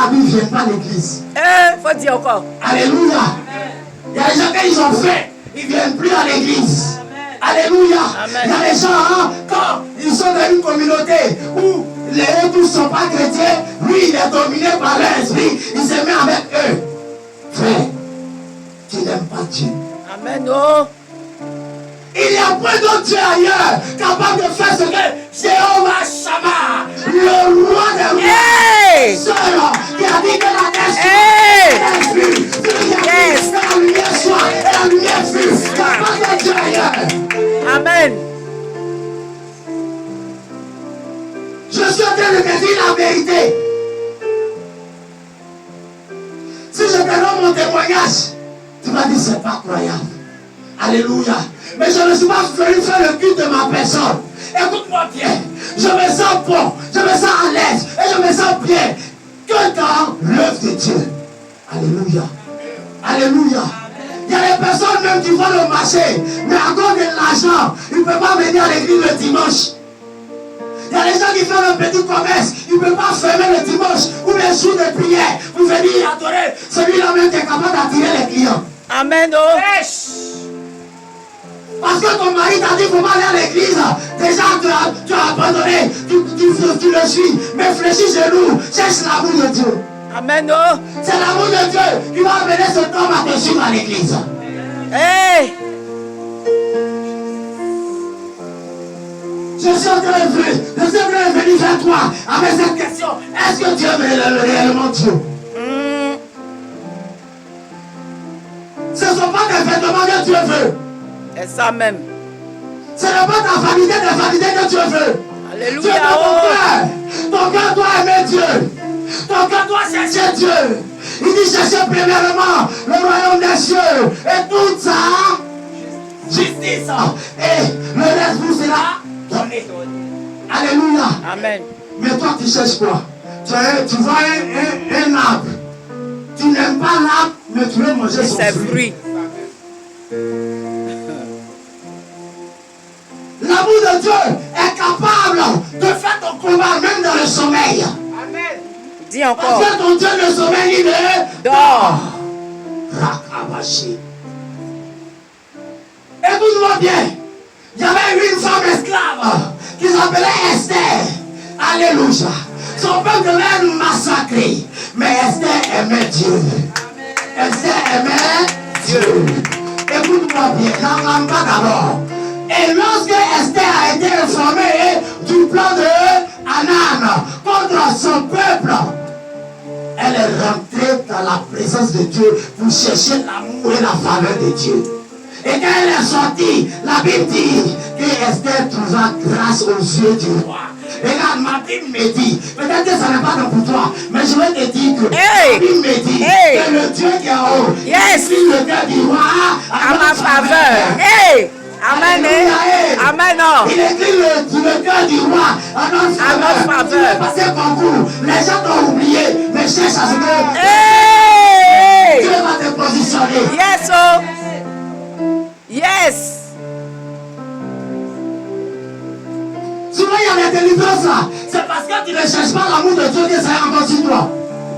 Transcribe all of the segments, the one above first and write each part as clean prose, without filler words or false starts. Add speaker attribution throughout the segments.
Speaker 1: marabouts ne viennent pas à l'église.
Speaker 2: Faut dire encore.
Speaker 1: Alléluia. Il y a des gens qui ont fait, ils ne viennent plus à l'église. Alléluia. Il y a des gens, quand ils sont dans une communauté où les tous ne sont pas chrétiens, lui il est dominé par l'esprit, il se met avec eux. Frère, tu n'aimes pas Dieu.
Speaker 2: Amen. Oh.
Speaker 1: Il n'y a point d'autre Dieu ailleurs capable de faire ce que Jéhovah Shammah, le roi des rois, seul qui a dit que la terre soit vue, que la lumière soit et la lumière fut. Il n'y a pas d'autre Dieu ailleurs.
Speaker 2: Amen.
Speaker 1: Je suis en train de te dire la vérité. Si je te donne mon témoignage, tu vas dire c'est pas croyable. Alléluia. Mais je ne suis pas venu faire le culte de ma personne. Écoute-moi bien. Je me sens bon. Je me sens à l'aise. Et je me sens bien. Que dans l'œuvre de Dieu. Alléluia. Alléluia. Il y a des personnes même qui vont au marché. Mais à cause de l'argent, ils ne peuvent pas venir à l'église le dimanche. Il y a des gens qui font un petit commerce. Ils ne peuvent pas fermer le dimanche ou les jours de prière. Vous venez adorer. Celui-là même qui est capable d'attirer les clients.
Speaker 2: Amen. Oh.
Speaker 1: Parce que ton mari t'a dit qu'il ne faut pas aller à l'église. Déjà, tu as abandonné. Tu le suis. Mais fléchis genoux. Cherche l'amour de Dieu.
Speaker 2: Amen. Oh.
Speaker 1: C'est l'amour de Dieu qui va amener cet homme à te suivre à l'église.
Speaker 2: Hey.
Speaker 1: Je suis en train de venir vers toi avec cette question. Est-ce que Dieu est réellement Dieu? Ce ne sont pas des vêtements que Dieu veut.
Speaker 2: C'est ça même.
Speaker 1: Ce n'est pas ta vanité que Dieu veut.
Speaker 2: Alléluia.
Speaker 1: Dieu veut ton cœur doit aimer Dieu. Ton cœur doit chercher Dieu. Il dit chercher premièrement le royaume des cieux et toute sa justice. Et le reste vous sera donné. Alléluia.
Speaker 2: Amen.
Speaker 1: Mais toi tu cherches quoi? Tu vois un arbre. Tu n'aimes pas l'arbre, mais tu veux manger son fruit. L'amour de Dieu est capable de faire ton combat même dans le sommeil. Amen.
Speaker 2: Dis encore.
Speaker 1: Parce que ton Dieu ne sommeille, il est
Speaker 2: dort.
Speaker 1: Rakabashi. Écoute-moi bien. Il y avait une femme esclave qui s'appelait Esther. Alléluia. Son peuple devait massacrer. Mais Esther aimait Dieu. Esther aimait Dieu. Écoute-moi bien. N'en pas d'abord. Et lorsque Esther a été informée du plan de Hanan contre son peuple, elle est rentrée dans la présence de Dieu pour chercher l'amour et la faveur de Dieu. Et quand elle est sortie, la Bible dit que Esther trouva grâce aux yeux du roi. Regarde, ma Bible me dit, peut-être que ça n'est pas pour toi, mais je vais te dire que la Bible me dit que le Dieu qui est en haut, il écrit le cœur du roi à ma faveur.
Speaker 2: Hey. Amen. Amen.
Speaker 1: Il écrit le cœur du roi à notre faveur. Tu veux passer concours. Les gens t'ont oublié, mais cherche à ce que Dieu va te positionner.
Speaker 2: Yes, oh. Yes.
Speaker 1: Souvent il y a des délivrances là. C'est parce que tu ne cherches pas l'amour de Dieu que ça est encore sur toi.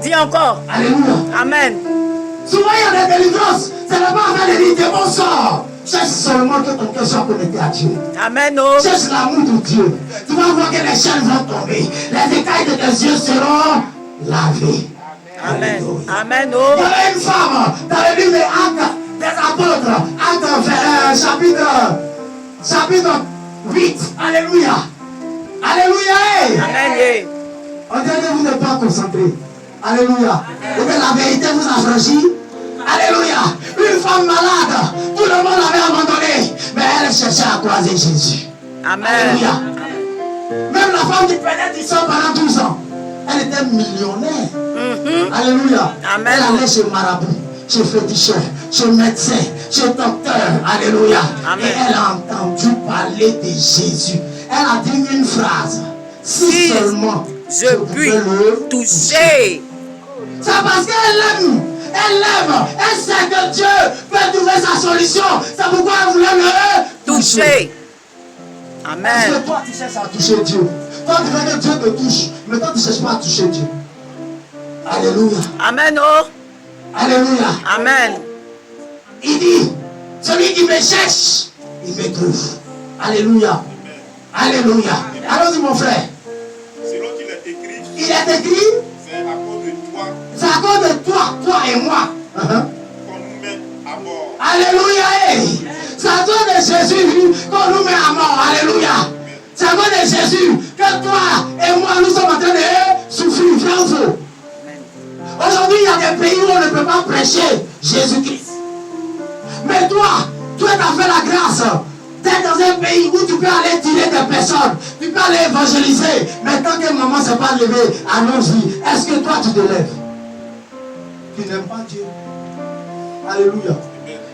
Speaker 2: Dis encore.
Speaker 1: Alléluia.
Speaker 2: Amen.
Speaker 1: Souvent il y a des délivrances. Ce n'est pas afin de dire que mon sort. Cherche seulement que ton cœur soit connecté à Dieu.
Speaker 2: Amen. Oh.
Speaker 1: Cherche l'amour de Dieu. Tu vas voir que les chaînes vont tomber. Les écailles de tes yeux seront lavées.
Speaker 2: Amen. Amen. Oh.
Speaker 1: Il y avait une femme dans le livre des Actes des Apôtres. Actes chapitre 8. Alléluia. Alléluia.
Speaker 2: Amen.
Speaker 1: On dirait que vous n'êtes pas concentrés. Alléluia. Et que la vérité vous a franchi. Alléluia. Une femme malade. Tout le monde l'avait abandonnée. Mais elle cherchait à croiser Jésus.
Speaker 2: Amen.
Speaker 1: Alléluia. Même la femme qui prenait du sang pendant 12 ans. Elle était millionnaire. Alléluia.
Speaker 2: Amen.
Speaker 1: Elle allait chez marabout, chez féticheur, chez médecin, chez docteur. Alléluia.
Speaker 2: Amen.
Speaker 1: Et elle a entendu parler de Jésus. Elle a dit une phrase. Si seulement
Speaker 2: je puis le toucher.
Speaker 1: C'est parce qu'elle l'aime. Elle l'aime. Elle sait que Dieu peut trouver sa solution. C'est pourquoi elle voulait le toucher.
Speaker 2: Amen.
Speaker 1: Parce que toi, tu cherches à toucher Dieu. Toi, tu veux que Dieu te touche. Mais toi, tu ne cherches pas à toucher Dieu. Alléluia.
Speaker 2: Amen. Oh.
Speaker 1: Alléluia.
Speaker 2: Amen.
Speaker 1: Il dit, celui qui me cherche, il me trouve. Alléluia. Alléluia. Allons-y mon frère.
Speaker 3: Selon qu'il est écrit,
Speaker 1: Il est écrit,
Speaker 3: c'est à cause de toi
Speaker 1: c'est à cause de toi, toi et moi.
Speaker 3: qu'on nous met à mort.
Speaker 1: Alléluia. Hey. C'est à cause de Jésus qu'on nous met à mort. Alléluia. C'est à cause de Jésus que toi et moi nous sommes en train de souffrir. Viens au faux. Aujourd'hui, il y a des pays où on ne peut pas prêcher Jésus-Christ. Mais toi, tu as fait la grâce d'être dans un pays où tu peux aller tirer des personnes, tu peux aller évangéliser. Mais tant que maman ne s'est pas levée, allons-y. Est-ce que toi tu te lèves? Tu n'aimes pas Dieu. Alléluia.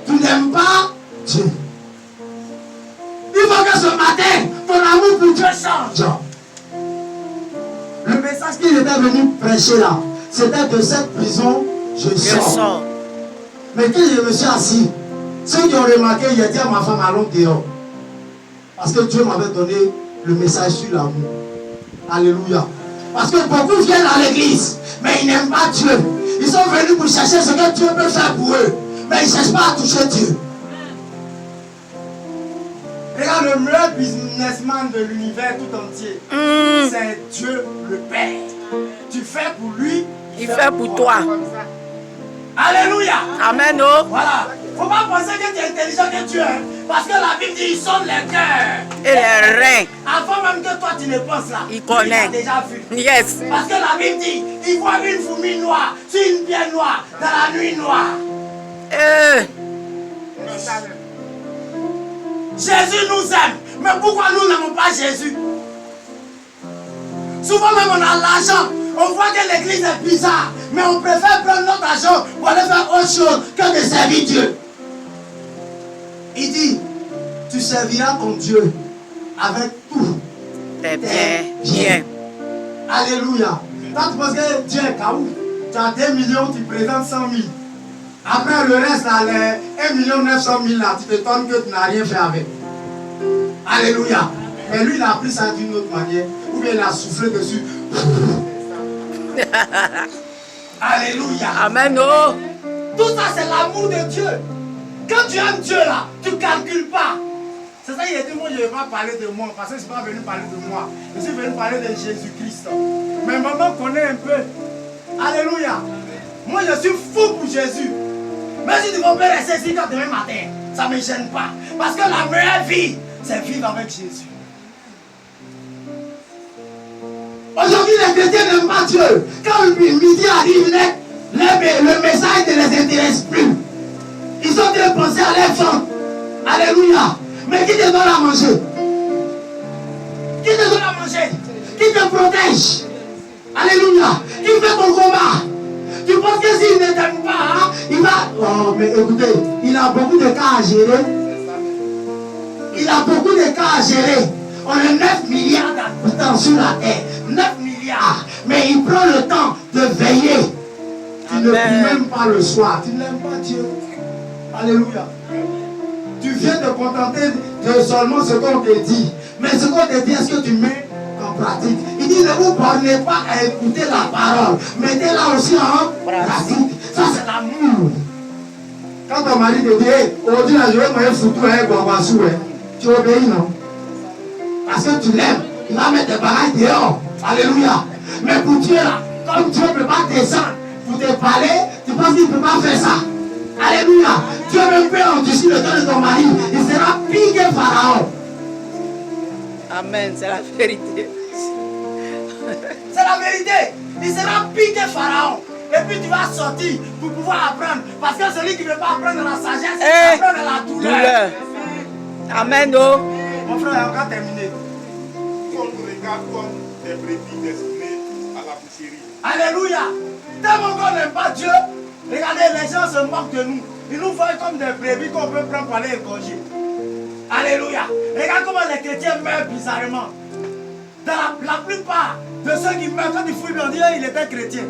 Speaker 1: Tu n'aimes pas Dieu. Il faut que ce matin, ton amour pour Dieu change. Le message qu'il était venu prêcher là, c'était de cette prison, je sors. Mais quand je me suis assis, ceux qui ont remarqué, il a dit à ma femme, allons dehors. Parce que Dieu m'avait donné le message sur l'amour. Alléluia. Parce que beaucoup viennent à l'église, mais ils n'aiment pas Dieu. Ils sont venus pour chercher ce que Dieu peut faire pour eux. Mais ils ne cherchent pas à toucher Dieu.
Speaker 4: Regarde, le meilleur businessman de l'univers tout entier, c'est Dieu le Père. Tu fais pour lui,
Speaker 2: Il fait pour toi.
Speaker 1: Alléluia.
Speaker 2: Amen. Oh.
Speaker 1: Voilà. Faut pas penser que tu es intelligent que Dieu. Hein? Parce que la Bible dit, il sonne les cœurs.
Speaker 2: Et les reins.
Speaker 1: Avant même que toi tu ne penses là.
Speaker 2: Il connaît.
Speaker 1: Il a déjà vu.
Speaker 2: Yes.
Speaker 1: Parce que la Bible dit, il voit une fourmi noire sur une pierre noire dans la nuit noire. Jésus nous aime. Mais pourquoi nous n'aimons pas Jésus? Souvent même on a l'argent. On voit que l'église est bizarre. Mais on préfère prendre notre argent pour aller faire autre chose que de servir Dieu. Il dit, tu serviras ton Dieu avec tout.
Speaker 2: C'est bien. Bien.
Speaker 4: alléluia. Quand tu penses que Dieu est caou, tu as 2 millions, tu présentes 100 000. Après le reste, là, les 1 900 000 là, tu t'étonnes que tu n'as rien fait avec. Alléluia. Mais lui, il a pris ça d'une autre manière. Ou bien il a soufflé dessus.
Speaker 1: Alléluia.
Speaker 2: Amen. Oh.
Speaker 1: Tout ça, c'est l'amour de Dieu. Quand tu aimes Dieu là, tu ne calcules pas.
Speaker 4: C'est ça, il a dit, moi, je ne vais pas parler de moi, parce que je ne suis pas venu parler de moi. Je suis venu parler de Jésus-Christ. Mais maman connaît un peu. Alléluia. Moi, je suis fou pour Jésus.
Speaker 1: Mais si tu peux rester ici quand demain matin, ça ne me gêne pas. Parce que la meilleure vie, c'est vivre avec Jésus. Aujourd'hui, les chrétiens n'aiment pas Dieu. Quand le midi arrive, le message ne les intéresse plus. Ils sont en train de penser à leur femme. Alléluia. Mais qui te donne à manger? Qui te donne à manger? Qui te protège? Alléluia. Qui fait ton combat? Tu penses que s'il ne t'aime pas, hein, il va... Oh, mais écoutez, il a beaucoup de cas à gérer. Il a beaucoup de cas à gérer. On est 9 milliards d'habitants sur la terre. 9 milliards. Mais il prend le temps de veiller.
Speaker 4: Tu ne pries même pas le soir. Tu n'aimes pas Dieu. Alléluia. Tu viens te contenter de seulement ce qu'on te dit.
Speaker 1: Mais ce qu'on te dit, est-ce que tu mets en pratique? Il dit, ne vous bornez pas à écouter la parole. Mettez-la aussi en pratique. Ça, c'est l'amour.
Speaker 4: Quand ton mari te dit, hey, aujourd'hui, là, je vais manger foutu, tu obéis, non?
Speaker 1: Parce que tu l'aimes. Il va mettre des bagages dehors. Alléluia. Mais pour Dieu, là, comme Dieu ne peut pas descendre pour te parler, tu penses qu'il ne peut pas faire ça. Alléluia. Dieu même peut endurcir le temps de ton mari. Il sera pire que Pharaon.
Speaker 2: Amen. C'est la vérité.
Speaker 1: C'est la vérité. Il sera pire que Pharaon. Et puis tu vas sortir pour pouvoir apprendre. Parce que celui qui ne veut pas apprendre la sagesse, il va apprendre la douleur.
Speaker 2: Amen. Oh.
Speaker 4: Mon frère, on va terminer.
Speaker 3: Qu'on nous regarde comme des brebis destinées à la boucherie.
Speaker 1: Alléluia. Tellement qu'on n'aime pas Dieu, regardez, les gens se moquent de nous. Ils nous voient comme des brebis qu'on peut prendre pour aller égorger. Alléluia. Regarde comment les chrétiens meurent bizarrement. Dans la plupart de ceux qui meurent, quand ils fouillent, on dit qu'il était chrétien.